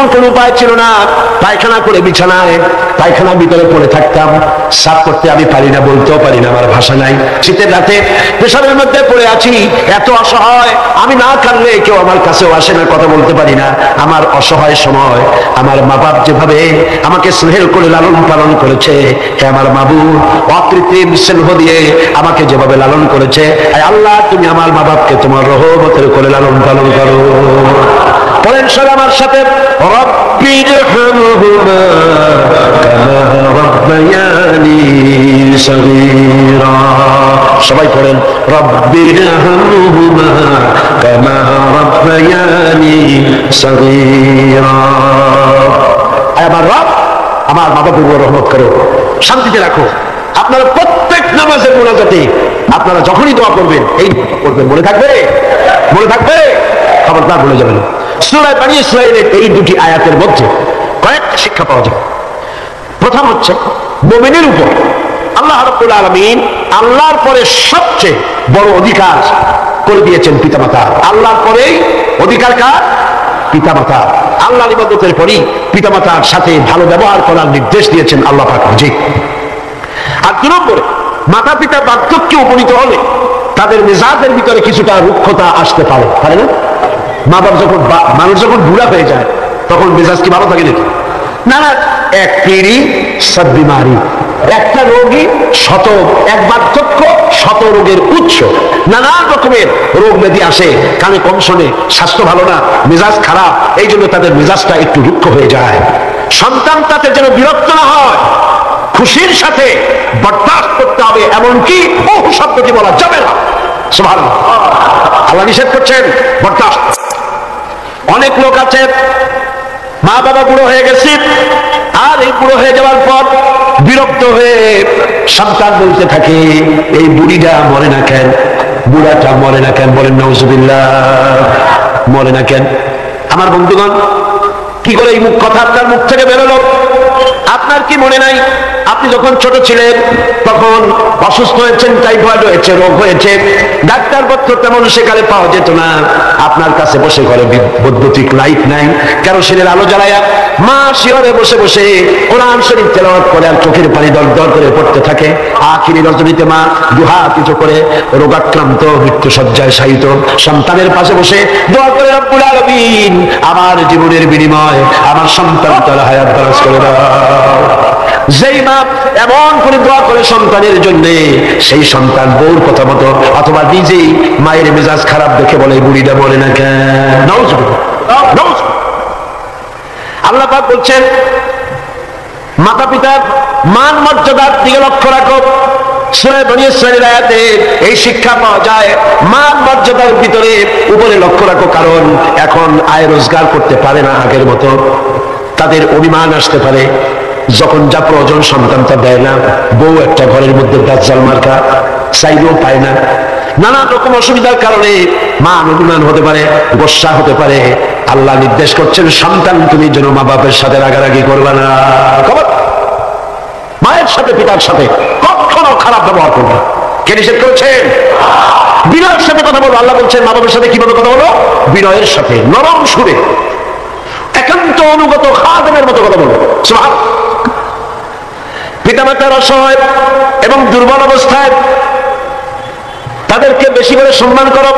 তখন কোনো উপায় ছিল না, পায়খানা করে বিছানায় পায়খানার ভিতরে পড়ে থাকতাম। সাফ করতে আমি পারি না, বলতেও পারি না, আমার ভাষা নাই। শীতের রাতে পেশাবের মধ্যে পড়ে আছি, এত অসহায়, আমি না কাঁদলে কেউ আমার কাছেও আসে না, কথা বলতে পারি না। আমার অসহায় সময় আমার মা বাপ যেভাবে আমাকে স্নেহ করে লালন পালন করেছে, আমার মাবুদ অকৃত্রিম স্নেহ দিয়ে আমাকে যেভাবে লালন করেছে, আল্লাহ তুমি আমার মা বাপকে তোমার রহমতের করে লালন পালন করো। বলেন সবাই আমার সাথে, রব্বিরহামহুমা কামা রাব্বায়ানি সগীরা। সবাই পড়েন, রব্বিরহামহুমা কামা রাব্বায়ানি সগীরা। আমার রব আমার মা বাবার উপর রহমত করো, শান্তিতে রাখো। আপনারা প্রত্যেক নামাজের মোনাজাতে আপনারা যখনই দোয়া করবেন এই করবেন, মনে থাকবে? মনে থাকবে? খবরদার ভুলে যাবেন। সূরা বনী ইসরাঈলের এই দুটি আয়াতের মধ্যে কয়েকটা শিক্ষা পাওয়া যায়। প্রথম হচ্ছে, মুমিনের উপর আল্লাহ রাব্বুল আলামিন আল্লাহর পরে সবচেয়ে বড় অধিকার করে দিয়েছেন পিতামাতা। আল্লাহর পরেই অধিকার কার? পিতামাতা। আল্লাহর ইবাদতের পরই পিতামাতার সাথে ভালো ব্যবহার করার নির্দেশ দিয়েছেন আল্লাহ পাক। জি। আর 2 নম্বরে, মাতা পিতা বার্ধক্যে উপনীত হলে তাদের মেজাজের ভিতরে কিছুটা রুক্ষতা আসতে পারে, পারে না? মা বাপ যখন মানুষ যখন বুড়া হয়ে যায় তখন মেজাজ কি ভালো থাকে নাকি? না না, এক পিড়ি সব বিমারি, একটা রোগী শত, এক বার্ধক্য শত রোগের উৎস। নানান রকমের রোগ ব্যাধি আসে, কানে কম শোনে, স্বাস্থ্য ভালো না, মেজাজ খারাপ, এই জন্য তাদের মেজাজটা একটু রুক্ষ হয়ে যায়। সন্তান তাতে যেন বিরক্ত না হয়, খুশির সাথে বরদাস্ত করতে হবে, এমনকি বহু শব্দটি বলা যাবে না। সুবহানাল্লাহ, আল্লাহ নিষেধ করছেন বরদাস্ত। অনেক লোক আছে মা বাবা বুড়ো হয়ে গেছে, আর এই বুড়ো হয়ে যাওয়ার পর বিরক্ত হয়ে সন্তান বলতে থাকে, এই বুড়িটা মরে না কেন, বুড়াটা মরে না কেন? বলেন নাউজুবিল্লাহ, মরে না কেন? আমার বন্ধুগণ, কি করে এই কথা আপনার মুখ থেকে বেরোলো? আপনার কি মনে নাই আপনি যখন ছোট ছিলেন তখন অসুস্থ হয়েছেন, টাইফয়েড হয়েছে, রোগ হয়েছে, ডাক্তারপত্র তেমন সেখানে পাওয়া যেত না, আপনার কাছে বসে ঘরে বৈদ্যুতিক লাইট নাই, কেরোসিনের আলো জ্বালায়া মা শিয়রে বসে বসে কোরআন শরীফ তেলাওয়াত করে আর চোখের পানি দর দর করে পড়তে থাকে। আখিরি রজনীতে মা দুহাত উঁচু করে রোগাক্রান্ত মৃত্যু শয্যায় শায়িত সন্তানের পাশে বসে দোয়া করে, রব্বুল আলামিন আমার জীবনের বিনিময় আমার সন্তান তার হায়াত দারাজ করে দাও। যেই মা এমন করে দোয়া করে সন্তানের জন্য, সেই সন্তান বউর কথা মতো অথবা নিজেই মায়ের মেজাজ খারাপ দেখে বলে, বুড়িটা বলে না কেন? নাউজুবিল্লাহ। আল্লাহ পাক বলছেন, মাতা পিতার মান মর্যাদার দিকে লক্ষ্য রাখো। সূরা বনী ইসরাঈল আয়াতে এই শিক্ষা পাওয়া যায়, মান মর্যাদার ভিতরে উপরে লক্ষ্য রাখো, কারণ এখন আয় রোজগার করতে পারে না আগের মতো, তাদের অভিমান আসতে পারে, যখন যা প্রয়োজন সন্তানটা দেয় না, বউ একটা ঘরের মধ্যে দাজ্জাল মার্কা, চাইলেও পায় না, নানান রকম অসুবিধার কারণে মা অভিমান হতে পারে, গোসা হতে পারে। আল্লাহ নির্দেশ করছেন, সন্তান তুমি যেন মা বাপের সাথে রাগারাগি করবে না, মায়ের সাথে পিতার সাথে কখনো খারাপ ব্যবহার করবে। কে নিষেধ করেছেন? বিনয়ের সাথে কথা বলো। আল্লাহ বলছেন, মা বাবার সাথে কিভাবে কথা বলো? বিনয়ের সাথে, নরম সুরে, একান্ত অনুগত খাদেমের মতো কথা বলো। সুবহানাল্লাহ। পিতামাতার অসহায় এবং দুর্বল অবস্থায় তাদেরকে বেশি করে সম্মান করো,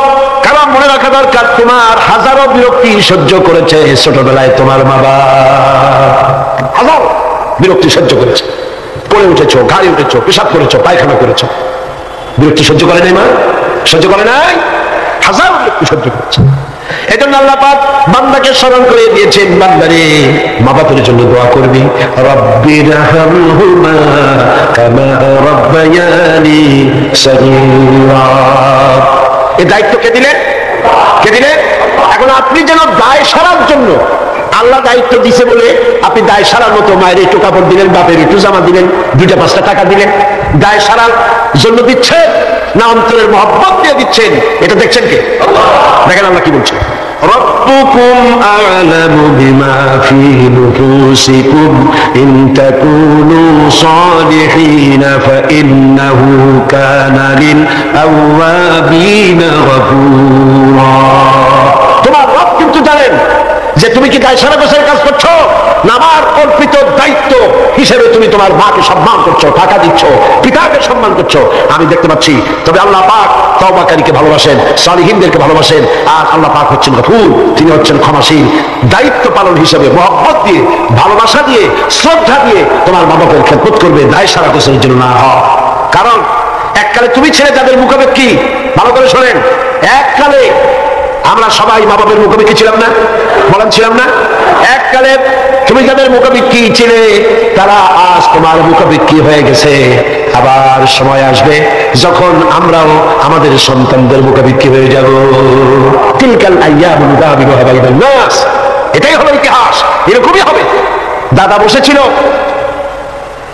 কারণ মনে রাখা দরকার, তোমার হাজারো বিরক্তি সহ্য করেছে ছোটবেলায় তোমার মা বাবা, হাজারো বিরক্তি সহ্য করেছে, পড়ে উঠেছো, গাড়ি উঠেছো, পেশাব করেছো, পায়খানা করেছো, বিরক্তি সহ্য করে নাই মা? সহ্য করে নাই? হাজারো বিরক্তি সহ্য করেছে। এই জন্য আল্লাহ পাক বান্দাকে স্মরণ করে দিয়েছেন, বান্দারে মা বাপের জন্য দোয়া করবি, রব্বিরহামহুমা কামা রাব্বায়ানি সগীরা। এই দায়িত্ব কে দিলেন? কে দিলেন? এখন আপনি যেন দায় সারার জন্য, আল্লাহ দায়িত্ব দিছে বলে আপনি দায় সারার মতো মায়ের একটু কাপড় দিলেন, বাপের একটু জামা দিলেন, 2-5টা টাকা দিলেন, দায় সারার জন্য দিচ্ছেন না অন্তরের মহব্বত দিয়ে দিচ্ছেন? এটা দেখছেন কে? দেখেন আল্লাহ কি বলছেন, রব্বুকুম আ'লামু বিমা ফি নুফুসিকুম ইন তাকুনু সালিহিন ফাইন্নাহু কানা লিল আওয়াবিন গফুরা। তোমার রব কিন্তু জানেন যে তুমি কি গায়ে সারা গোছের কাজ করছো না আমার অর্পিত দায়িত্ব হিসেবে তুমি তোমার মাকে সম্মান করছো, টাকা দিচ্ছ, পিতাকে সম্মান করছো, আমি দেখতে পাচ্ছি। তবে আল্লাহ পাক তওবাকারীকে ভালোবাসেন, সালিহিনদেরকে ভালোবাসেন। আর আল্লাহ পাক হচ্ছেন গফুর, তিনি হচ্ছেন ক্ষমাশীল। দায়িত্ব পালন হিসেবে মহব্বত দিয়ে, ভালোবাসা দিয়ে, শ্রদ্ধা দিয়ে তোমার মা বাপের খেদমত করবে, দায় সারা গোছের জন্য না হয়। কারণ এককালে তুমি ছেলে যাদের মুখাপেক্ষী, ভালো করে শোনেন, এককালে আমরা সবাই মা বাপের মুখাপেক্ষী ছিলাম না? বলেন ছিলাম না? এককালে তুমি যাদের মুখাপেক্ষী ছিলে তারা আজ তোমার মুখাপেক্ষী হয়ে গেছে। আবার সময় আসবে যখন আমরাও আমাদের সন্তানদের মুখাপেক্ষী হয়ে যাব। তিলকাল আইয়ামু নুদাবিলুহা বাইনান নাস, এটাই হলো ইতিহাস, এরকমই হবে। দাদা বসেছিল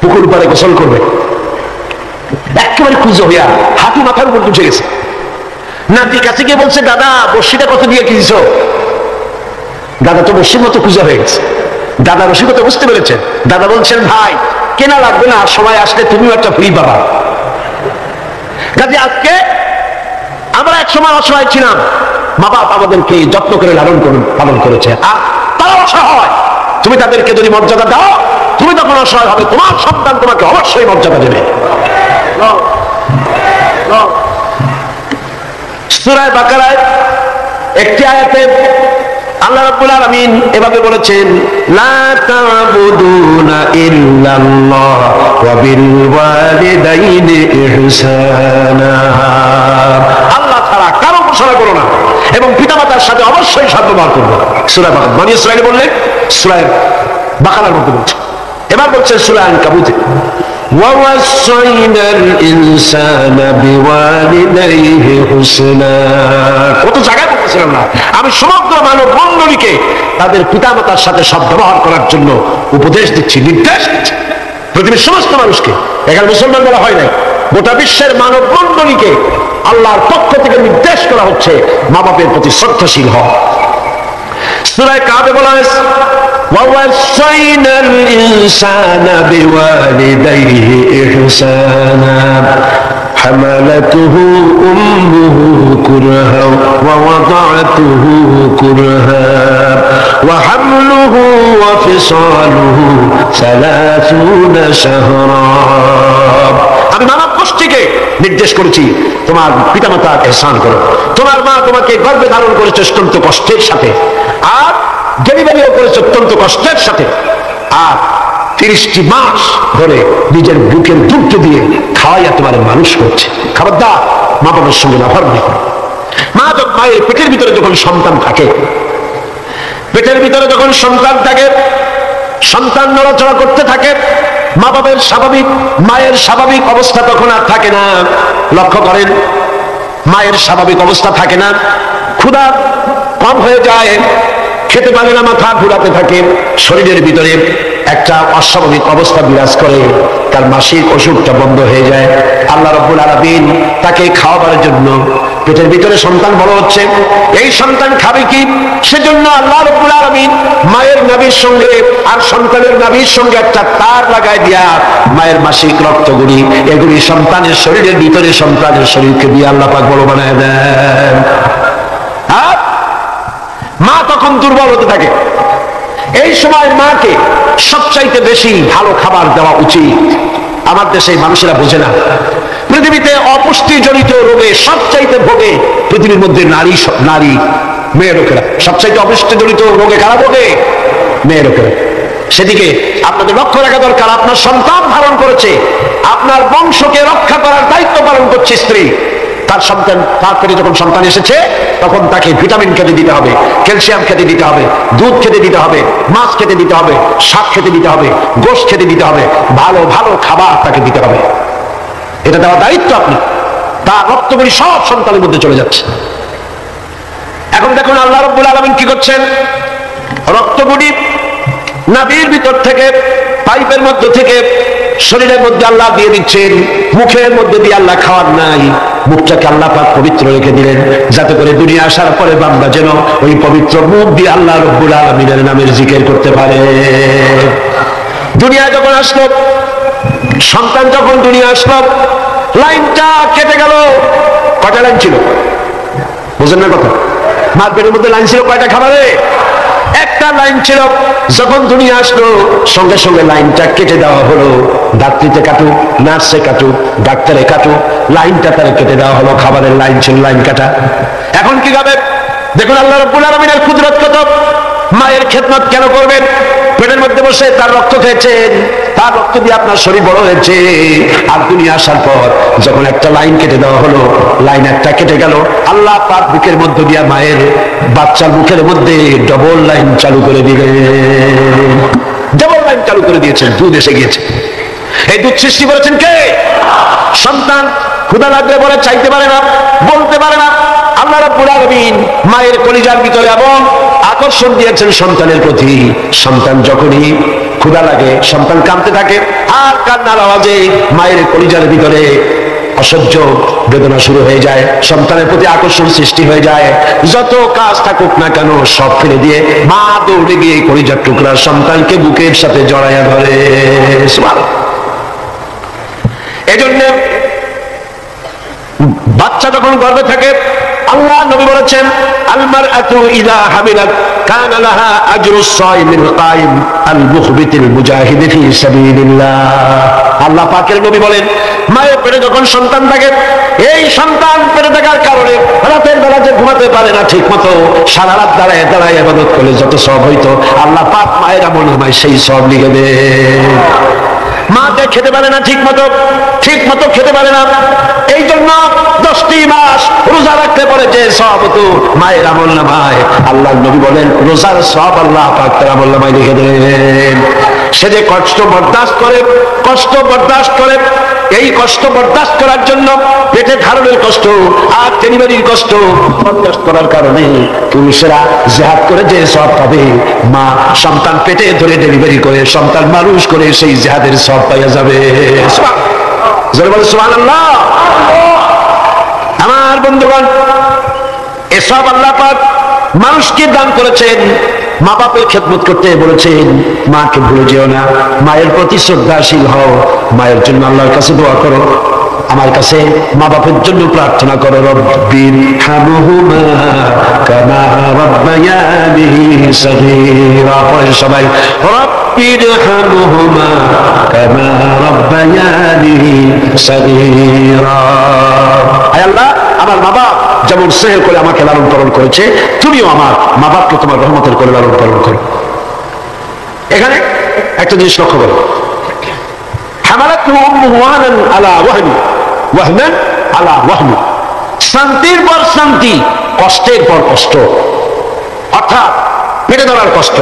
পুকুর পাড়ে গোসল করবে, একেবারে কুজো হইয়া হাঁটু মাথার উপর উঠে গেছে। নাতি কাছে গিয়ে বলছে, দাদা বর্ষিটা কত দিয়ে কিনছো? দাদা তো বর্ষির মতো কুজো হয়ে গেছে। দাদা রশির কথা বুঝতে পেরেছেন। দাদা বলছেন, ভাই কেনা লাগবে না, সময় আসলে তুমিও একটা ফ্রি পাবা। কাজে আজকে আমরা এক সময় অসহায় ছিলাম, মা বাপ আমাদেরকে যত্ন করে লালন পালন করেছে, আর তারা অসহায়। তুমি তাদেরকে যদি মর্যাদা দাও, তুমি তখন অসহায় হবে, তোমার সন্তান তোমাকে অবশ্যই মর্যাদা দেবে। সূরা বাকারায় একটি আয়াতে আল্লাহ রাব্বুল আলামিন এভাবে বলেছেন, লা তা'বুদুনা ইল্লাল্লাহ ওয়া বিল ওয়ালিদাইনি ইহসানা। আল্লাহ ছাড়া কারো উপাসনা করো না এবং পিতামাতার সাথে অবশ্যই সদ্ব্যবহার করবে। সূরা বাকারা বনি ইসরাঈল বললে সূরা বাকারার মধ্যে বলছে। এবার বলছে সূরা আনকাবুতে, وَوَصَّيْنَا الْإِنسَانَ بِوَالِدَيْهِ حُسْنًا। কত জায়গায় বলতেছিলাম না, আমি সমগ্র মানব মণ্ডলীকে তাদের পিতামাতার সাথে সদ্ব্যবহার করার জন্য উপদেশ দিচ্ছি, নির্দেশ দিচ্ছি, পৃথিবীর সমস্ত মানুষকে। এখানে মুসলমান বলা হয় নাই, গোটা বিশ্বের মানব মণ্ডলীকে আল্লাহর পক্ষ থেকে নির্দেশ করা হচ্ছে মা বাপের প্রতি শ্রদ্ধাশীল হও। সূরা কাবে বলা হয়েছে, وَوَصَّيْنَا الْإِنسَانَ بِوَالِدَيْهِ إِحْسَانًا حَمَلَتْهُ أُمُّهُ كُرْهًا وَوَضَعَتْهُ كُرْهًا وَحَمْلُهُ وَفِصَالُهُ 30 شهرا। আমি মানব গোষ্ঠীকে নির্দেশ করেছি তোমার পিতামাতার ইহসান করো। তোমার মা তোমাকে গর্ভে ধারণ করেছে অত্যন্ত কষ্টের সাথে, আর ডেলিভারিও করেছে অত্যন্ত কষ্টের সাথে, আর 30টি মাস ধরে নিজের বুকের দুধ দিয়ে খাওয়াইয়া তোমার মানুষ করছে। খবরদার মা বাবার সঙ্গে নাফরমানি করো। মায়ের পেটের ভিতরে যখন সন্তান থাকে, পেটের ভিতরে যখন সন্তান থাকে, সন্তান নড়াচড়া করতে থাকে, মা বাবার স্বাভাবিক, মায়ের স্বাভাবিক অবস্থা তখন আর থাকে না। লক্ষ্য করেন, মায়ের স্বাভাবিক অবস্থা থাকে না, ক্ষুধা কম হয়ে যায়, খেতে পারে না, মাথা ঘুরাতে থাকে, শরীরের ভিতরে একটা অস্বাভাবিক অবস্থা বিরাজ করে, তার মাসিক অসুখটা বন্ধ হয়ে যায়। আল্লাহ রাব্বুল আলামিন তাকে খাওয়াবার জন্য পেটের ভিতরে সন্তান বড় হচ্ছে, এই সন্তান খাবে কি, সেজন্য আল্লাহ রাব্বুল আলামিন মায়ের নাভির সঙ্গে আর সন্তানের নাভির সঙ্গে একটা তার লাগায় দিয়া মায়ের মাসিক রক্তগুলি এগুলি সন্তানের শরীরের ভিতরে সন্তানের শরীরকে দিয়ে আল্লাহ পাক বড় বানায় দেন। আর মা তখন দুর্বল হতে থাকে। এই সময় মাকে সবচাইতে বেশি ভালো খাবার দেওয়া উচিত। আমার দেশে মানুষেরা বোঝে না, পৃথিবীতে অপুষ্টি জনিত রোগে সবচাইতে ভোগে পৃথিবীর মধ্যে নারী মেয়ে লোকেরা। সবচাইতে অপুষ্টি জনিত রোগে কারা ভোগে? মেয়ে লোকেরা। সেদিকে আপনাদের লক্ষ্য রাখা দরকার, আপনার সন্তান ধারণ করেছে, আপনার বংশকে রক্ষা করার দায়িত্ব পালন করছে স্ত্রী। তার সন্তান, তার পেটে যখন সন্তান এসেছে তখন তাকে ভিটামিন খেতে দিতে হবে, ক্যালসিয়াম খেতে দিতে হবে, দুধ খেতে দিতে হবে, মাছ খেতে দিতে হবে, শাক খেতে দিতে হবে, গোশত খেতে দিতে হবে, ভালো ভালো খাবার তাকে দিতে হবে। এটা দেওয়ার দায়িত্ব আপনি। তার রক্তগুলি সব সন্তানের মধ্যে চলে যাচ্ছে। এখন দেখুন আল্লাহ রাব্বুল আলামিন কি করছেন, রক্তগুলি নাভির ভিতর থেকে, পাইপের মধ্য থেকে শরীরের মধ্যে আল্লাহ দিয়ে দিচ্ছেন, মুখের মধ্যে দিয়ে আল্লাহ খাওয়ার নাই, মুখটাকে আল্লাহ পাক পবিত্র রেখে দিলেন, যাতে করে দুনিয়া আসার পরে বান্দা যেন ওই পবিত্র মুখ দিয়ে আল্লাহ রাব্বুল আলামিনের নামের জিকির করতে পারে। দুনিয়া যখন আসলো, সন্তান যখন দুনিয়া আসলো, লাইনটা কেটে গেল। কয়টা লাইন ছিল বুঝেন না কথা? মার পেটের মধ্যে লাইন ছিল কয়টা খাবারে? একটা একটা লাইন ছিল, যখন দুনিয়া আসলো সঙ্গে সঙ্গে লাইনটা কেটে দেওয়া হলো। ডাক্তারিতে কাটুক, নার্সে কাটুক, ডাক্তারে কাটুক, লাইনটা তার কেটে দেওয়া হলো। খাবারের লাইন ছিল, লাইন কাটা। এখন কি হবে দেখুন আল্লাহ রাব্বুল আলামিনের কুদরত কত। মায়ের খেদমত কেন করবেন? পেটের মধ্যে বসে তার রক্ত খেয়েছেন, তার রক্ত দিয়ে আপনার শরীর বড় হয়েছে। আর দুনিয়া আসার পর যখন একটা লাইন কেটে দেওয়া হলো, লাইন একটা কেটে গেল, আল্লাহ পাক বুকের মধ্যে দিয়ে মায়ের বাচ্চার মুখের মধ্যে ডবল লাইন চালু করে দিলেন। ডবল লাইন চালু করে দিয়েছেন, দুধ এসে গিয়েছে। এই দুধ সৃষ্টি করেছেন কে? সন্তান ক্ষুধা লাগলে বলে চাইতে পারে না, বলতে পারে না। আল্লাহ রাব্বুল আলামিন মায়ের কলিজার ভিতরে এবং আকর্ষণ দিয়েছেন সন্তানের প্রতি। সন্তান যখনই ক্ষুধা লাগে, সন্তান কাঁদতে থাকে, আর কান্নার আওয়াজে মায়ের কলিজার ভিতরে অসহ্য বেদনা শুরু হয়ে যায়, সন্তানের প্রতি আকর্ষণ সৃষ্টি হয়ে যায়। যত কাজ থাকুক না কেন সব ফেলে দিয়ে মা দৌড়ে গিয়ে কলিজার টুকরা সন্তানকে বুকের সাথে জড়াইয়া ধরে। এজন্য বাচ্চা যখন গর্ভে থাকে, আল্লাহ নবী বলেছেন আল মারআতু ইযা হামিলাত কানা লাহা আজরুস সাইমিল কাইম আল মুখবিতিল মুজাহিদি ফি সাবিলিল্লাহ। আল্লাহ পাকের নবী বলেন, মায়ের পেটে যখন সন্তান থাকে, এই সন্তান পেটে থাকার কারণে রাতের বেলা যে ঘুমাতে পারে না ঠিক মতো, সারা রাত দাঁড়ায় দাঁড়ায় ইবাদত করলে যত সওয়াব হইতো, আল্লাহ পাক মায়ের আমলনামায় সেই সওয়াব লিখে দেন। মা যে খেতে পারে না ঠিক মতো খেতে পারে না, এই জন্য 10টি মাস রোজা রাখতে পারে যে সওয়াব হতো মায়ের আমলনামায়, আল্লাহর নবী বলেন রোজার সওয়াব আল্লাহ পাক তার আমলনামায় লিখে দেন। সে যে কষ্ট বরদাস্ত করে, এই কষ্ট বরদাস্ত করার জন্য পেটে ধারণের কষ্ট আর ডেলিভারির কষ্ট বরদাস্ত করার কারণে পুরুষেরা জিহাদ করে যে সওয়াব পাবে, মা সন্তান পেটে ধরে ডেলিভারি করে সন্তান মানুষ করে সেই জিহাদের সওয়াব পাওয়া যাবে। সুবহানাল্লাহ। আমার বন্ধুগণ, এসব আল্লাহ পাক মানুষকে দান করেছেন। মা বাপের খেদমত করতে বলেছেন, মাকে ভুলে যেও না, মায়ের প্রতি শ্রদ্ধাশীল হও, মায়ের জন্য আল্লাহর কাছে দোয়া করো, আমার কাছে মা বাপের জন্য প্রার্থনা করো। রব্বির হামহুমা কামা রাব্বায়ানি সগীরা। সবাই রব্বির হামহুমা কামা রাব্বায়ানি সগীরা। আয় আল্লাহ, আমার মা বাপ যেমন স্নেহ করে আমাকে লালন পালন করেছে, তুমিও আমার মা বাপকে তোমার রহমতের করে লালন পালন করো। এখানে একটা জিনিস লক্ষ্য করো, হামালাতহু উম্মুহু ওয়াহনান আলা ওয়াহনি, ওয়াহনান আলা ওয়াহনি। শান্তির পর শান্তি, কষ্টের পর কষ্ট, অর্থাৎ পেটে ধরার কষ্ট,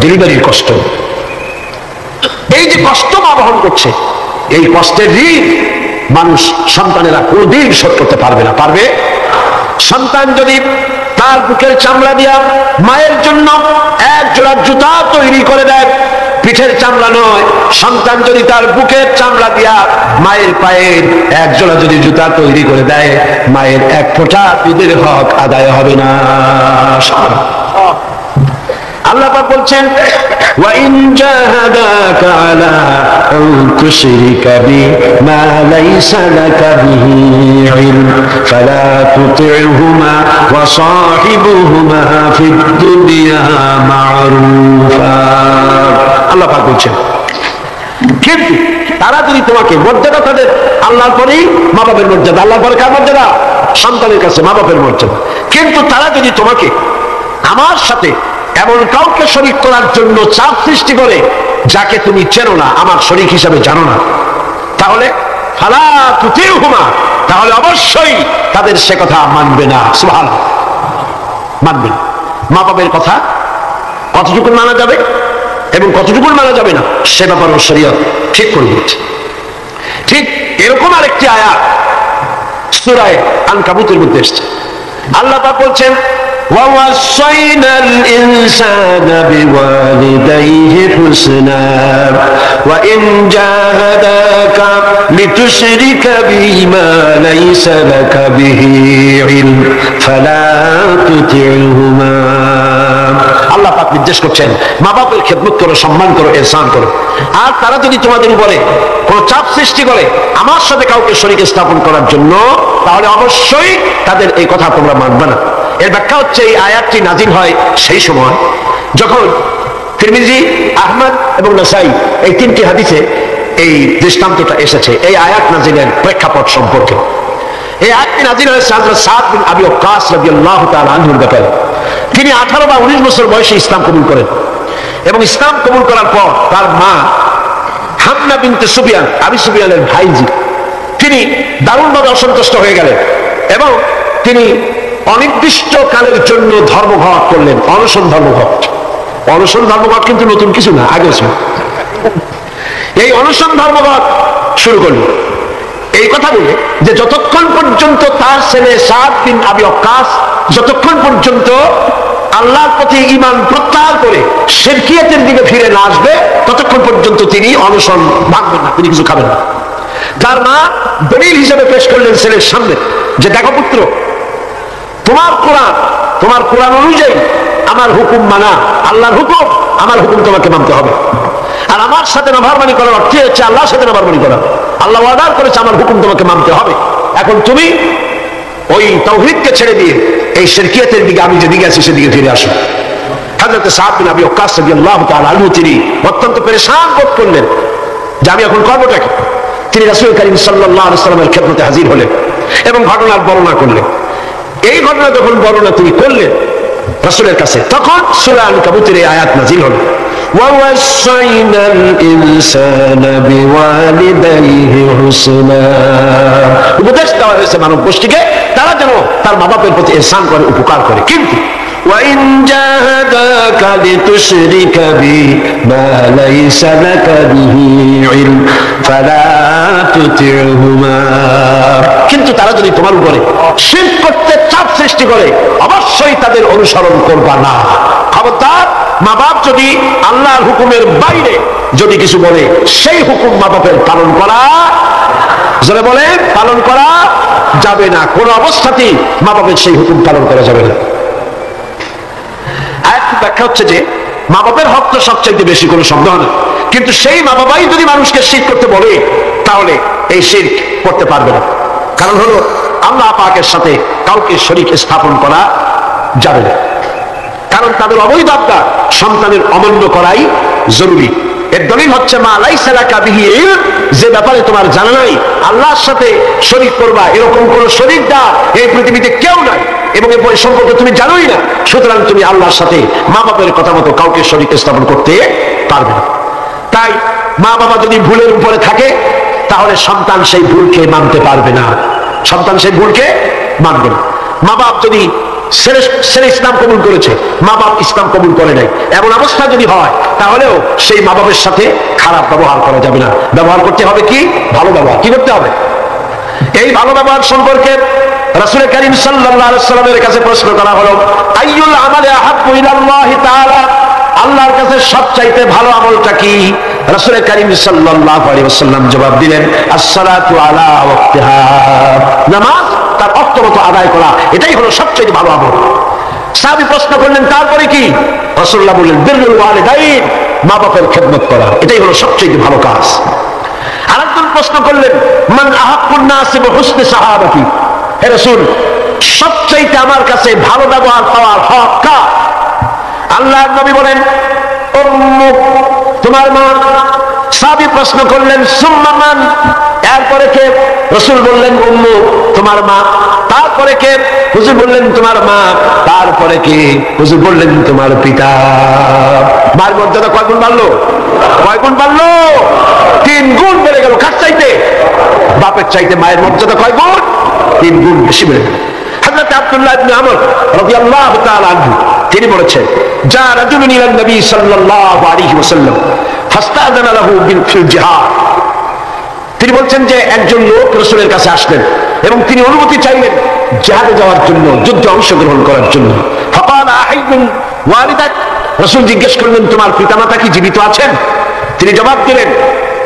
ডেলিভারির কষ্ট। এই যে কষ্ট মা বহন করছে, এই কষ্টের ঋণ মানুষ সন্তানেরা কোনদিন শোধ করতে পারবে না। পারবে? সন্তান যদি তার বুকের চামড়া দিয়া মায়ের জন্য এক জোড়া জুতা তৈরি করে দেয়, পিঠের চামড়া নয়, সন্তান যদি তার বুকের চামড়া দিয়া মায়ের পায়ের এক জোড়া যদি জুতা তৈরি করে দেয়, মায়ের এক ফোঁটা দুধের হক আদায় হবে না। আল্লাহ পাক বলছেন, ওয়া ইন জাহাদাকা আলা আন তুশরিকা বি মা লাইসা লাকা বিহি ইলম ফালা তুতি'হুমা ওয়া সাহিবুহুমা ফিদ দুনিয়া মা'রুফা। আল্লাহ পাক বলছেন, কিন্তু তারা যদি তোমাকে, মর্যাদা তাদের আল্লাহর পরেই মা বাপের মর্যাদা, আল্লাহর পরে কার মর্যাদা? সন্তানের কাছে মা বাপের মর্যাদা। কিন্তু তারা যদি তোমাকে আমার সাথে এমন কাউকে শরীক করার জন্য চাপ সৃষ্টি করে যাকে তুমি চেনো না, আমার শরীক হিসাবে জানো না, তাহলে ফালা তুতি'হুমা, তাহলে অবশ্যই তাদের সে কথা মানবে না। সুবহানাল্লাহ, মানবে না। মা বাপের কথা কতটুকু মানা যাবে এবং কতটুকু মানা যাবে না, সে ব্যাপারে শরীয়ত ঠিক করে দিয়েছে। ঠিক এরকম আরেকটি আয়াত সূরা আনকাবুতের মধ্যে এসেছে। আল্লাহ পাক বলছেন, وَوَصَّيْنَا الْإِنسَانَ بِوَالِدَيْهِ حُسْنًا وَإِنْ جَاهَدَاكَ لِتُشْرِكَ بِي مَا لَيْسَ لَكَ بِهِ عِلْمٌ فَلَا تُطِعْهُمَا। আল্লাহ পাক নির্দেশ করছেন, মা বাপের খেদমত করো, সম্মান করো, ইহসান করো। আর তারা যদি তোমাদের উপরে কোনো চাপ সৃষ্টি করে আমার সাথে কাউকে শরীক স্থাপন করার জন্য, তাহলে অবশ্যই তাদের এই কথা তোমরা মানবে না। এর ব্যাখ্যা হচ্ছে, এই আয়াতটি নাজিল হয় সেই সময় যখন তিরমিজি, আহমদ এবং নাসাই এই তিনটি হাদিসে এই দৃষ্টান্তটা এসেছে এই আয়াত নাজিলের প্রেক্ষাপট সম্পর্কে। এই আয়াতটি নাজিল হয়েছে হযরত সাদ বিন আবি ওয়াক্কাস রাদিয়াল্লাহু তাআলা আনহুর ব্যাপারে। তিনি 18 বা 19 বছর বয়সে ইসলাম কবুল করেন এবং ইসলাম কবুল করার পর তার মা হামনা বিনতে সুফিয়ান, আবু সুফিয়ানের ভাইজি, তিনি দারুণভাবে অসন্তুষ্ট হয়ে গেলেন এবং তিনি অনির্দিষ্ট কালের জন্য ধর্মঘট করলেন, অনশন ধর্মঘট। অনশন ধর্মঘট কিন্তু নতুন কিছু না, আগে ছিল। এই অনশন ধর্মঘট শুরু করলেন এই কথা বলে যে যতক্ষণ পর্যন্ত তার ছেলে সাদ বিন আবি ওয়াক্কাস যতক্ষণ পর্যন্ত আল্লাহর প্রতি ঈমান প্রত্যাহার করে শিরকিয়াতের দিকে ফিরে না আসবে ততক্ষণ পর্যন্ত তিনি অনশন ভাঙবেন না, তিনি কিছু খাবেন না। তার মা দলিল হিসেবে পেশ করলেন ছেলের সামনে যে দেখো পুত্র, তোমার কোরআন অনুযায়ী আমার হুকুম মানা, আল্লাহর হুকুম, আমার হুকুম তোমাকে মানতে হবে। আর আমার সাথে নাফরমানি করার অর্থ হচ্ছে আল্লাহর সাথে নাফরমানি করা। আল্লাহ ওয়াদা করেছে আমার হুকুম তোমাকে মানতে হবে। এখন তুমি ওই তাওহীদকে ছেড়ে দিয়ে এই শিরকিয়াতের দিকে আমি যেদিকে আছি সেদিকে ফিরে আসো। হযরত সাদ বিন আবি ওয়াক্কাস রাদিয়াল্লাহু তাআলা আনহু তিনি অত্যন্ত পেরেশান বোধ করলেন যে আমি এখন করবোটা কি। তিনি রাসূল করিম সাল্লাল্লাহু আলাইহি ওয়াসাল্লামের খেদমতে হাজির হলেন এবং ঘটনার বর্ণনা করলেন। এই ঘটনা যখন বর্ণনা তিনি করলেন রাসূলের কাছে, তখন সূরা আল-কাবুতের এই আয়াত নাযিল হলো, وَوَصَّيْنَا الْإِنسَانَ بِوَالِدَيْهِ حُسْنًا। উপদেশ দেওয়া হয়েছে মানব গোষ্ঠীকে তারা যেন তার মা বাপের প্রতি ইহসান করে, উপকার করে। কিন্তু وَإِنْ جَاهَدَاكَ لِتُشْرِكَ بِي مَا لَيْسَ لَكَ بِهِ عِلْمٌ فَلَا تُطِعْهُمَا। কিন্তু তারা যদি তোমার উপরে শিরক করতে চাপ সৃষ্টি করে অবশ্যই তাদের অনুসরণ করবা না। খবরদার, মা বাপ যদি আল্লাহর হুকুমের বাইরে যদি কিছু বলে সেই হুকুম মা বাপের পালন করা, যারা বলে পালন করা যাবে না। কোন অবস্থাতেই মা বাপের সেই হুকুম পালন করা যাবে না। আয়াতটি ব্যাখ্যা হচ্ছে যে মা বাপের হক তো সবচাইতে বেশি, কোনো সন্দেহ না। কিন্তু সেই মা বাবাই যদি মানুষকে শিরক করতে বলে তাহলে এই শিরক করতে পারবে না। কারণ হলো আল্লাহ পাকের সাথে কাউকে শরীক স্থাপন করা যাবে না। কারণ তাদের অবৈধ আত্মা সন্তানের অমান্য করাই জরুরি। এর দলিল হচ্ছে মা লাইসা লাকা বিহি ইলম, যে ব্যাপারে তোমার জানা নাই আল্লাহর সাথে শরীক করবা এরকম কোন শরীকদার এই পৃথিবীতে কেউ নাই এবং এই সম্পর্কে তুমি জানোই না, সুতরাং তুমি আল্লাহর সাথে মা বাপের কথা মতো কাউকে শরীক স্থাপন করতে পারবে না। তাই মা বাবা যদি ভুলের উপরে থাকে তাহলে সন্তান সেই ভুলকে মানতে পারবে না, সন্তান সেই ভুলকে মানবে না। মা বাপ যদি ছেলে ইসলাম কবুল করেছে, মা বাপ ইসলাম কবুল করে নাই, এমন অবস্থা যদি হয় তাহলেও সেই মা বাপের সাথে খারাপ ব্যবহার করা যাবে না। ব্যবহার করতে হবে কি? ভালো ব্যবহার। কি করতে হবে? এই ভালো ব্যবহার সম্পর্কে রাসূল করিম সাল্লাল্লাহু আলাইহি ওয়াসাল্লামের কাছে প্রশ্ন করা হলো, আইয়ুল আমালি আহাব্বু ইলাল্লাহি তাআলা, আল্লাহর কাছে সবচাইতে ভালো আমলটা কি? রাসূল করিম সাল্লাল্লাহু আলাইহি ওয়াসাল্লাম জবাব দিলেন, আসসালাতু আলা ওয়াক্তিহা, নামাজ তার অক্তমতো আদায় করা, এটাই হলো সবচেয়ে ভালো আমল। সাহাবী প্রশ্ন করলেন তারপরে কি? রাসূলুল্লাহ বললেন, বিররুল ওয়ালিদাইন, মা বাবার খেদমত করা, এটাই হলো সবচেয়ে ভালো কাজ। আরেকজন প্রশ্ন করলেন, মান আহাক্কুন নাসি বিহুসনি সাহাবাতি, হে রাসূল সবচেয়ে আমার কাছে ভালো ব্যবহার পাওয়ার হক কার? আল্লাহর নবী বলেন, উম্মুক, তোমার মা। সাহাবী প্রশ্ন করলেন, সুম্মা মান, এরপরে কে? রাসূল বললেন, উম্মুক, তোমার মা। তারপরে কে? হুজুর বললেন, তোমার মা। তারপরে কে? হুজুর বললেন, তোমার পিতা। মার মর্যাদা কয় গুণ বাড়লো? কয় গুণ বাড়লো? 3 গুণ বেড়ে গেল। কার চাইতে? বাপের চাইতে মায়ের মর্যাদা কয় গুণ? 3 গুণ বেশি বেড়ে গেল। হযরত আব্দুল্লাহ ইবনে আমর রাদিয়াল্লাহু তাআলা আনহু তিনি বলেছেন, যা রাজুলুন ইলা নবী সাল্লাল্লাহু আলাইহি ওয়াসাল্লাম ফাস্তাযানা লাহু ফিল জিহাদ। তিনি বলছেন যে একজন লোক রাসূলের কাছে আসলেন এবং তিনি অনুমতি চাইলেন জিহাদে যাওয়ার জন্য, যুদ্ধে অংশগ্রহণ করার জন্য। ফাকালা আহাইয়ুন ওয়ালিদাক, রাসূল জিজ্ঞেস করলেন, তোমার পিতামাতা কি জীবিত আছেন? তিনি জবাব দিলেন,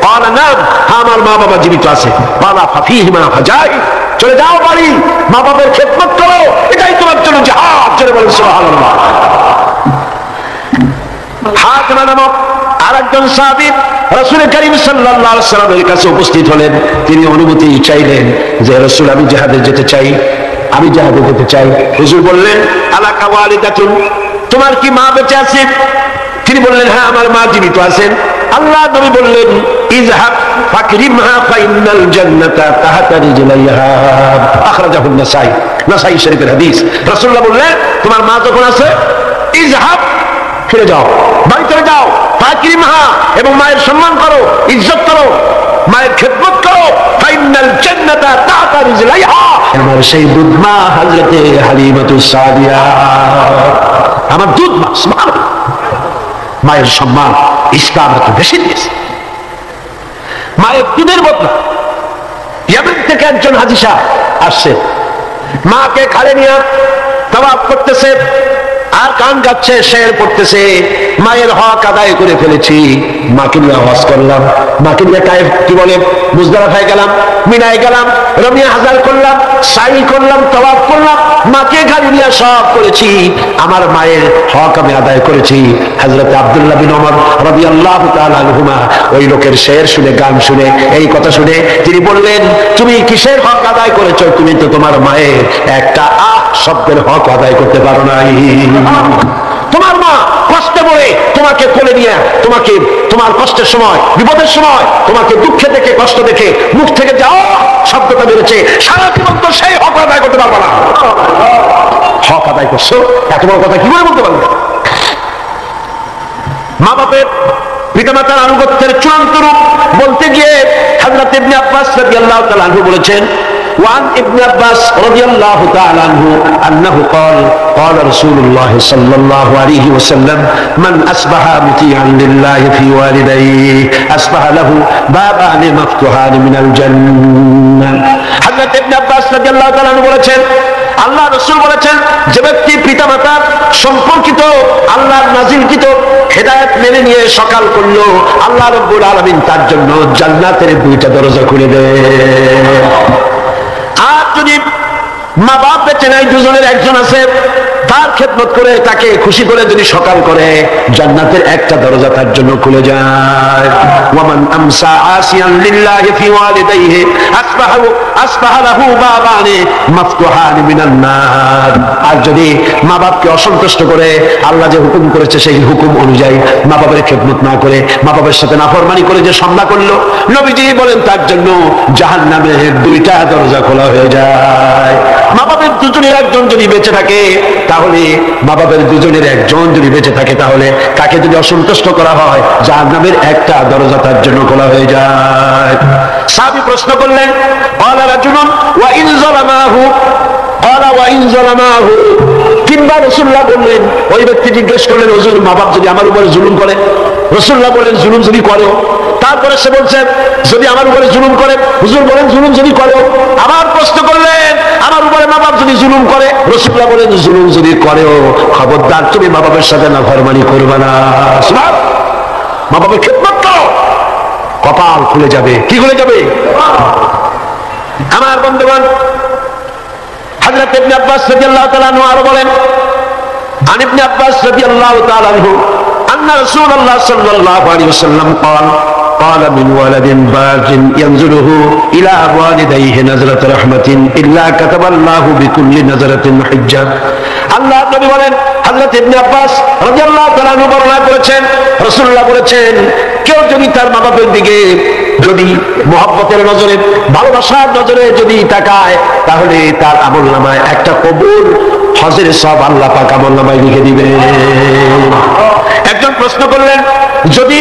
ক্বালা নাম, আমার মা বাবা জীবিত আছে। ক্বালা ফাফিহিমা ফাজাহিদ, চলে যাও বাড়ি, মা বাবার খেদমত করো, এটাই তোমার জন্য জিহাদ। চলে বলেন সুবহানাল্লাহ। হাতনা নামক আরেকজন সাহাবী রাসূল করিম সাল্লাল্লাহু আলাইহি ওয়াসাল্লামের কাছে উপস্থিত হলেন। তিনি অনুমতি চাইলেন যে রাসূল আমি জিহাদে যেতে চাই, আমি জিহাদে যেতে চাই। হুজুর বললেন, আলাকা ওয়ালিদাতুন, তোমার কি মা বেঁচে আছে? তিনি বললেন, হ্যাঁ আমার মা জীবিত আছেন। আল্লাহ নবী বললেন, ইযহাব ফাকরিমহা ফাইন্নাল জান্নাতা তাহতা রিজলাইহা, আখরাজাহু নাসাই, নাসাই শরীফের হাদিস। রাসূলুল্লাহ বললেন, তোমার মা যখন আছে, ইযহাব, ফিরে যাও, বাড়ি চলে যাও, ফাকরিমহা, এবং মায়ের সম্মান করো, ইজ্জত করো, মায়ের খেদমত করো, ফাইন্নাল জান্নাতা তাহতা রিজলাইহা। আমার সেই দুধ মা হযরতে হালিমাতুস সাদিয়া, আমার দুধ মা। সুবহানাল্লাহ, মায়ের সম্মান ইসলাম এত বেশি দিয়েছে। মায়ের দুধের বদলা ইয়ামেন থেকে একজন হাজী সাহেব আসছে, মাকে খালে নিয়ে তাওয়াফ করতেছে আর গান গাচ্ছে, শের পড়তেছে, মায়ের হক আদায় করে ফেলেছি, মাকে নিয়ে আওয়াজ করলাম, মাকে নিয়ে কায়েফ কি বলে মুজদালিফায় গেলাম, মিনায় গেলাম, রমিয়া হাজার করলাম, সাই করলাম, তাওয়াফ করলাম, মাকে গাড়ি নিয়ে সব করেছি, আমার মায়ের হক আমি আদায় করেছি। হযরত আব্দুল্লাহ বিন ওমর রাদিয়াল্লাহু তাআলা আনহুমা ওই লোকের শের শুনে, গান শুনে, এই কথা শুনে তিনি বললেন, তুমি কিসের হক আদায় করেছো? তুমি তো তোমার মায়ের একটা শব্দের হক আদায় করতে পারো নাই। তোমার মা কষ্টে পড়ে তোমাকে কোলে নিয়ে, তোমাকে তোমার কষ্টের সময়, বিপদের সময়, তোমাকে দুঃখে দেখে, কষ্ট দেখে মুখ থেকে যাও শব্দটা বেরোচ্ছে, সারা জীবন তো সেই হক আদায় করতে পারবো না। হক আদায় করছো, এত বড় কথা কি করে বলতে পারবে? মা বাপের, পিতামাতার আনুগত্যের চূড়ান্ত রূপ বলতে গিয়ে হযরত ইবনে আব্বাস রাদিয়াল্লাহু তাআলা আনহু বলেছেন, وعن ابن عباس رضي الله تعالى عنه أنه قال قال رسول الله صلى الله عليه وسلم من أصبح مطيعا لله في والديه أصبح له بابان مفتوحان من الجنة. حضرت ابن عباس رضي الله تعالى عنه বলেছেন, আল্লাহ রাসূল বলেছেন, যে ব্যক্তি পিতামাতার সম্পর্কিত আল্লাহর নাজিলকৃত হেদায়েত মেনে নিয়ে সকাল করলো, আল্লাহ রাব্বুল আলামিন তার জন্য জান্নাতের দুইটা দরজা খুলে দেন। আর যদি মা বাপ বেঁচে নাই, দুজনের একজন আছে, তার খেদমত করে, তাকে খুশি করে যদি সকাল করে, জান্নাতের একটা দরজা তার জন্য খুলে যায়। ওয়ামান আমসা আসিয়ান লিল্লাহি ফি ওয়ালিদাইহি আসবাহা লাহু বাবানি মাফতুহান মিনান নার। আর যদি মা বাপকে অসন্তুষ্ট করে, আল্লাহ যে হুকুম করেছে সেই হুকুম অনুযায়ী মা বাবার খেদমত না করে, মা বাবার সাথে নাফরমানি করে যে সন্ধ্যা করলো, নবীজি বলেন তার জন্য জাহান্নামের দুইটা দরজা খোলা হয়ে যায়। মা বাবার দুজনের একজন যদি বেঁচে থাকে, তাহলে মা বাবার দুজনের একজন যদি বেঁচে থাকে, তাহলে তাকে যদি অসন্তুষ্ট করা হয়, জাহান্নামের একটা দরজা তার জন্য খোলা হয়ে যায়। সাহাবী প্রশ্ন করলেন, ক্বালা রাজুলুন ওয়া ইন যালামাহু, ক্বালা ওয়া ইন যালামাহু, কিংবা রাসূলুল্লাহ বললেন, ওই ব্যক্তি জিজ্ঞেস করলেন, হুজুর মা বাপ যদি আমার উপরে জুলুম করে? রাসূলুল্লাহ বলেন, জুলুম যদি করে? তারপরে সে বলছে, যদি আমার উপরে জুলুম করে? হুজুর বলেন, জুলুম যদি করে? আবার প্রশ্ন করলেন, আমার উপরে মা বাপ যদি জুলুম করে? রাসূলুল্লাহ বলেন, জুলুম যদি করেও খবরদার তুমি মা বাবার সাথে নাফরমানি করবে না। মা বাবার খেদমত করো, কপাল খুলে যাবে। কি খুলে যাবে? আমার বন্ধুগণ, হযরত ইবনে আব্বাস রাদিয়াল্লাহু তাআলা আনহু আরো বলেন, আন ইবনে আব্বাস রাদিয়াল্লাহু তাআলা আনহু আন্না রাসূলুল্লাহ সাল্লাল্লাহু আলাইহি ওয়াসাল্লাম قال من ولد باق ينزله إلى والديه نزلة رحمة إلا كتب الله بكل نزلة حجة. আল্লাহ নবী বলেন, হযরত ইবনে আব্বাস রাদিয়াল্লাহু তাআলা আনহু বর্ণনা করেছেন, রাসূলুল্লাহ বলেছেন, কেউ যদি তার মা বাপের দিকে যদি মহব্বতের নজরে, ভালোবাসার নজরে যদি তাকায়, তাহলে তার আমলনামায় একটা কবুল হজের সব আল্লাহ পাক আমলনামায় লিখে দিবেন। একজন প্রশ্ন করলেন, যদি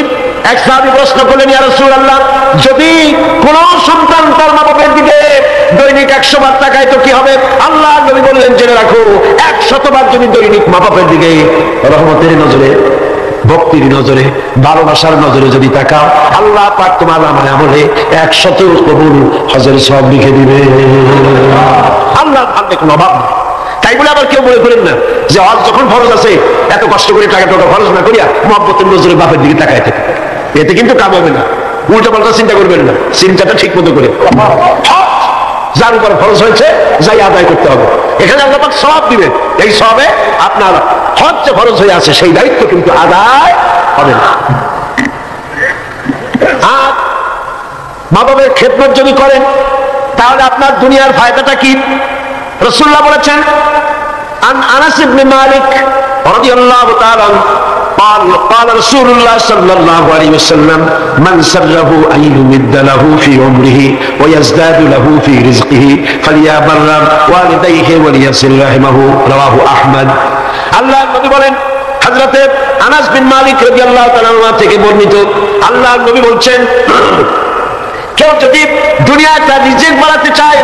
এক সাহাবী প্রশ্ন করলেন, ইয়া রাসূলুল্লাহ, যদি কোন সন্তান তার মা বাপের দিকে দৈনিক 100 বার তাকায় তো কি হবে? আল্লাহ নবী বললেন, জেনে রাখো, 100 বার যদি দৈনিক মা বাপের দিকে রহমতের নজরে, ভক্তির নজরে, ভালোবাসার নজরে যদি তাকাও, আল্লাহ পাক তোমার আমলে 100 কবুল হজের সব লিখে দিবে। আল্লাহ ভাগ্যে কোনো অভাব নেই। তাই বলে আবার কেউ মনে করেন না যে হজ যখন ফরজ আছে, এত কষ্ট করে টাকা খরচ না করিয়া মহব্বতের নজরে বাপের দিকে তাকায় থাকে, এতে কিন্তু কাম হবে না। উল্টা পাল্টা চিন্তা করবেন না, চিন্তাটা ঠিক মতো করে যার উপর ফরজ হয়েছে যাই আদায় করতে হবে। এখানে আল্লাহ পাক সওয়াব দিবেন, এই সওয়াবে আপনার হজ যে ফরজ হয়ে আছে সেই দায়িত্ব কিন্তু আদায় হবে না। আর মা বাবার খেদমত যদি করেন, তাহলে আপনার দুনিয়ার ফায়দাটা কি? রাসূলুল্লাহ বলেছেন, আন আনাস ইবনে মালিক রাদিয়াল্লাহু তাআলা قال رسول الله صلى الله عليه وسلم من سره أن يمد له في عمره ويزداد له في رزقه فليبر والديه وليصل رحمه رواه أحمد আল্লাহর নবী বলেন হযরতে আনাস বিন মালিক রাদিয়াল্লাহু তাআলা থেকে বর্ণিত আল্লাহর নবী বলছেন কেউ যদি দুনিয়ায় তার রিজিক বাড়াতে চায়,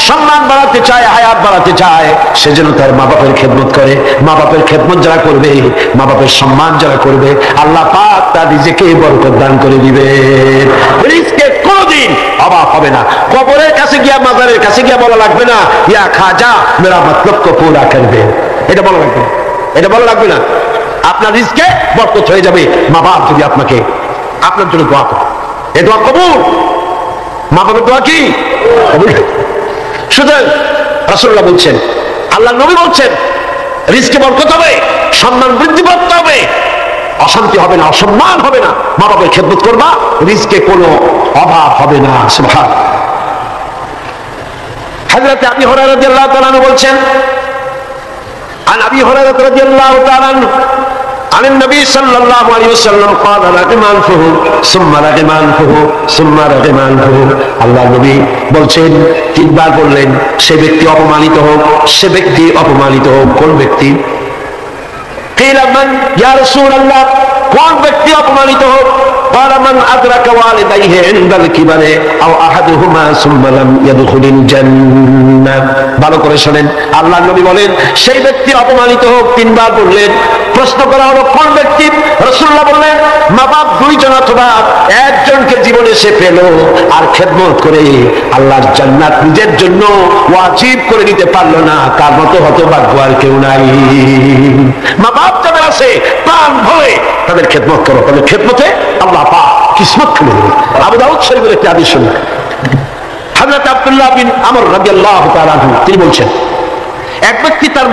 সম্মান বাড়াতে চায়, হায়াত বাড়াতে চায়, সে যেন তার মা বাপের খেদমত করে। মা বাপের খেদমত যারা করবে, মা বাপের সম্মান যারা করবে, আল্লাহ পাক তার রিজিকে বরকত দান করে দিবে। রিজকে কোনোদিন অভাব হবে না। কবরের কাছে গিয়া, মাজারের কাছে গিয়া বলা লাগবে না ইয়া খাজা মেরা মতলব কো পুরা করবে, এটা বলা লাগবে না, এটা বলা লাগবে না। আপনার রিজকে বরকত হয়ে যাবে মা বাপ যদি আপনাকে আপনার জন্য দোয়া করে। এ দোয়া কবুল, মা বাবার দোয়া কি কবুল। সুতরাং রাসূলুল্লাহ বলছেন, আল্লাহ নবী বলছেন রিজকে বরকত হবে, সম্মান বৃদ্ধি করতে হবে, অশান্তি হবে না, অসম্মান হবে না। মা বাবার খেদমত করবা, রিজকে কোনো অভাব হবে না। সুবহান। হযরত আবী হুরায়রা রাদিয়াল্লাহু তাআলা আনহু বলছেন, عن أبي هريرة رضي الله تعالى عنه عن النبي صلى الله عليه وسلم قال رغم أنفه ثم رغم أنفه ثم رغم أنفه আল্লাহ নবী বলছেন, তিনবার বললেন সে ব্যক্তি অপমানিত হোক, সে ব্যক্তি অপমানিত হোক। কোন ব্যক্তি? قيل من يا رسول الله, কোন ব্যক্তি অপমানিত হোক? قال من أدرك والديه عند الكبر أو أحدهما ثم لم يدخل الجنة। ভালো করে শুনেন, আল্লাহর নবী বলেন সেই ব্যক্তি অপমানিত হোক। তিনবার বললেন। প্রশ্ন করা হলো কোন ব্যক্তি? রাসূলুল্লাহ বললেন মা বাপ দুইজন অথবা একজনকে জীবনে সে পেল আর খেদমত করে আল্লাহর জান্নাত নিজের জন্য ওয়াজিব করে নিতে পারলো না, তার মতো হতভাগ্য আর কেউ নাই। মা বাপ যাদের আছে প্রাণ ভরে তাদের খেদমত করো, তাদের খেদমতে আল্লাহ পাক কিসমত খুলে দেবে। আবু দাউদ শরীফের একটি হাদিস শুনুন। হযরত আব্দুল্লাহ বিন আমর রাদিয়াল্লাহু তাআলা আনহু তিনি বলছেন, এক ব্যক্তি তার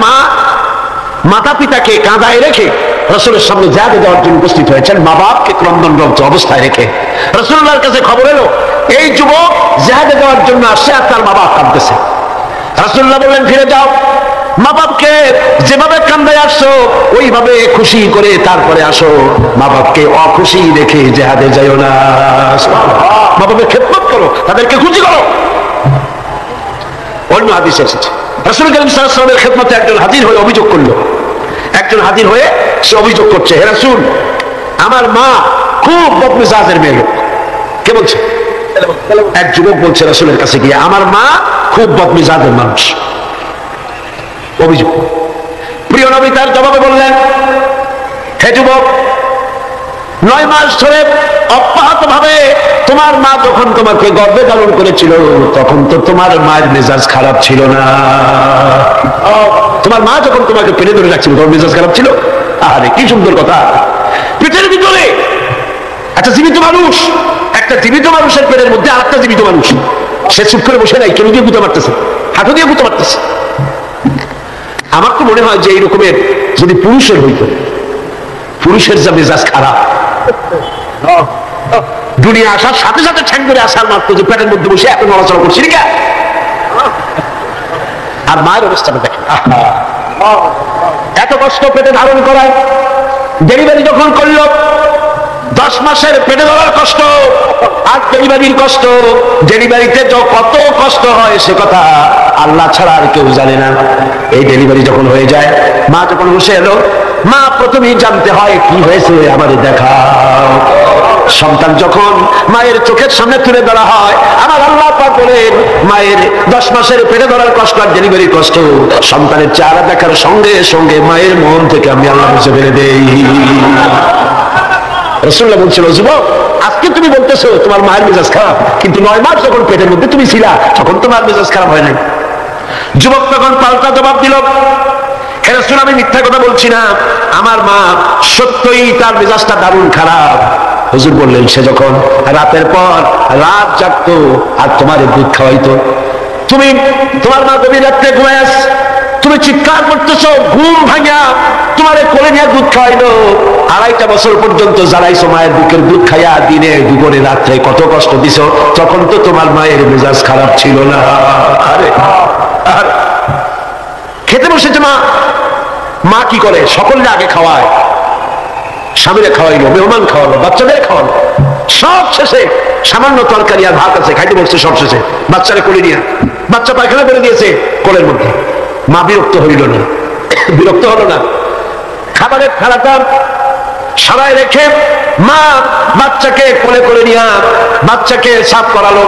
মাতা পিতাকে কাঁদায় রেখে রাসূলের সামনে জিহাদে যাওয়ার জন্য উপস্থিত হয়েছেন, মা বাপকে ক্রন্দনরত অবস্থায় রেখে। রাসূলুল্লাহর কাছে খবর এলো এই যুবক জিহাদে যাওয়ার জন্য আসছে আর তার মা বাপ কাঁদতেছে। রাসূলুল্লাহ বললেন ফিরে যাও, মা বাপকে যেভাবে কান্দায় আসছো ওইভাবে খুশি করে তারপরে আসো, মা বাপকে অখুশি রেখে জিহাদে যাইও না। মা বাপের খেদমত করো, তাদেরকে খুশি করো। অন্য হাদিসে এসেছে রাসূল কারীম সাল্লাল্লাহু আলাইহি ওয়াসাল্লামের খেদমতে একজন হাজির হয়ে অভিযোগ করলো। একজন হাজির হয়ে সে অভিযোগ করছে, হে রাসূল আমার মা খুব বদমেজাজের মেয়ে লোক। কে বলছে? এক যুবক বলছে রাসূলের কাছে গিয়ে আমার মা খুব বদমেজাজের মানুষ। অভিযোগ। প্রিয় নবী তার জবাবে বললেন, হে যুবক 9 মাস ধরে অব্যাহত ভাবে তোমার মা যখন তোমাকে গর্ভে ধারণ করেছিল তখন তো তোমার মায়ের মেজাজ খারাপ ছিল না। তোমার মা যখন তোমাকে পেটে ধরে রাখছিল তোমার মেজাজ খারাপ ছিল? আরে কি সুন্দর কথা। পেটের ভিতরে একটা জীবিত মানুষ, একটা জীবিত মানুষের পেটের মধ্যে আরেকটা জীবিত মানুষ, সে চুপ করে বসে নাই, কেন দিয়ে গুঁতো মারতেছে, হাঁটু দিয়ে গুঁতো মারতেছে। আমার তো মনে হয় যে এই রকমের যদি পুরুষের হইতো, পুরুষের যা মেজাজ খারাপ, দুনিয়া আসার সাথে সাথে ঠ্যাং করে আসার মাত্র যে পেটের মধ্যে বসে এত নড়াচড়া করছি না। আর মায়ের অবস্থাটা দেখেন, এত কষ্ট পেটে ধারণ করায়, ডেলিভারি যখন করল 10 মাসের পেটে ধরার কষ্ট আর ডেলিভারির কষ্ট, ডেলিভারিতে কত কষ্ট হয় সে কথা আল্লাহ ছাড়া আর কেউ জানে না। এই ডেলিভারি যখন হয়ে যায়, মা যখন বসে এলো, মা প্রথমেই জানতে হয় কি হয়েছে আমাদের দেখাও। সন্তান যখন মায়ের চোখের সামনে তুলে ধরা হয়, আমার আল্লাহ পাক বলেন মায়ের 10 মাসের পেটে ধরার কষ্ট আর ডেলিভারির কষ্ট সন্তানের চেহারা দেখার সঙ্গে সঙ্গে মায়ের মন থেকে আমি আল্লাহ মুছে ফেলে দেই। রাসূলুল্লাহ বলছিল, যুবক আজকে তুমি বলতেছো তোমার মায়ের মেজাজ খারাপ, কিন্তু 9 মাস যখন পেটের মধ্যে তুমি ছিলা তখন তোমার মেজাজ খারাপ হয় নাই। যুবক তখন পাল্টা জবাব দিল, হে রাসূল আমি মিথ্যা কথা বলছি না, আমার মা সত্যই তার মেজাজটা দারুণ খারাপ। হুজুর বললেন, সে যখন রাতের পর রাত জাগতো আর তোমার দুধ খাওয়াইতো, তুমি তোমার মা গভীর রাত্রে ঘুমায়াস, তুমি চিৎকার করতেছো, ঘুম ভাঙা তোমার কোলে নিয়ে দুধ খাওয়াইলো, 2.5 বছর পর্যন্ত জ্বালাইছো মায়ের বুকের দুধ খাইয়া, দিনে দুপুরে রাত্রে কত কষ্ট দিছো, তখন তো তোমার মায়ের মেজাজ খারাপ ছিল না। আরে খেতে বসেছে মা, মা কি করে, সকলকে আগে খাওয়ায়, স্বামীরে খাওয়াইলো, মেহমান খাওয়ালো, বাচ্চাদের খাওয়ালো, সব শেষে সামান্য তরকারি আর ভাত আছে, খাইতে বলছে সব শেষে, বাচ্চারে কোলে নিয়ে, বাচ্চা পায়খানা করে দিয়েছে কোলের মধ্যে। মা বিরক্ত হইল না, বিরক্ত হলো না, খাবারের থালাটা সরাই রেখে মা বাচ্চাকে কোলে করে নিয়ে বাচ্চাকে সাফ করালো।